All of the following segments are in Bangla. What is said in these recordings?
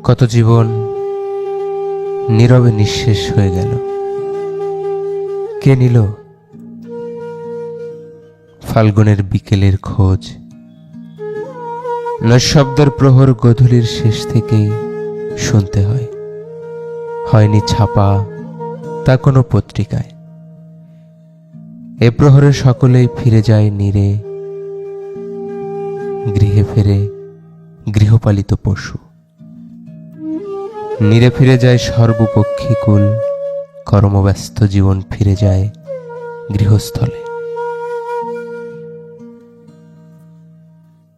কত জীবন নীরবে নিঃশেষ হয়ে গেল। কে নিল ফাল্গুনের বিকেলের খোঁজ? নৈশব্দের প্রহর গধূলির শেষ থেকেই শুনতে হয়, হয়নি ছাপা তা কোনো পত্রিকায়। এ প্রহরে সকলেই ফিরে যায় নীরে, গৃহে ফেরে গৃহপালিত পশু। নীরে ফিরে যায় সর্বপক্ষীকুল, কর্মব্যস্ত জীবন ফিরে যায় গৃহস্থলে।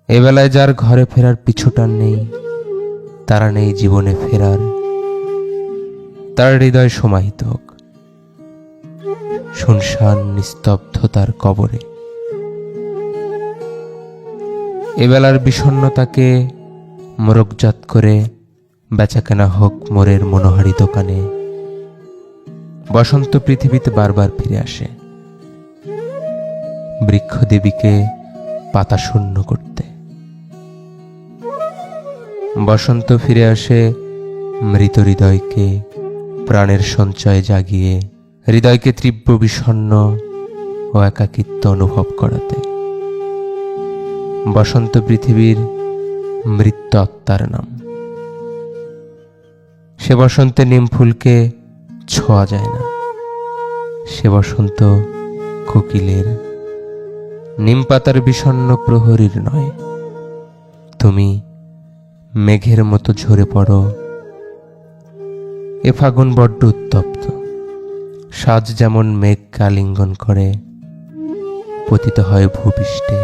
এবেলায় যার ঘরে ফেরার পিছুটান নেই, তারা নেই জীবনে ফেরার, তার হৃদয় সমাহিত হোক শুনশান নিস্তব্ধতার কবরে। এবেলার বিষণ্ণতাকে মোরগজাত করে বেচাকেনা হোক মোরের মনোহারী দোকানে। বসন্ত পৃথিবীতে বারবার ফিরে আসে বৃক্ষদেবীকে পাতা শূন্য করতে। বসন্ত ফিরে আসে মৃত হৃদয়কে প্রাণের সঞ্চয় জাগিয়ে, হৃদয়কে তীব্র বিষণ্ণ ও একাকিত্ব অনুভব করাতে। বসন্ত পৃথিবীর মৃত্যু আত্মার নাম। সে বসন্তে নিম ফুলকে ছোঁয়া যায় না, সে বসন্ত কোকিলের, নিম পাতার বিষণ্ণ প্রহরীর নয়। তুমি মেঘের মতো ঝরে পড়ো। এ ফাগুন বড্ড উত্তপ্ত, সাজ যেমন মেঘ আলিঙ্গন করে পতিত হয় ভূপৃষ্ঠে।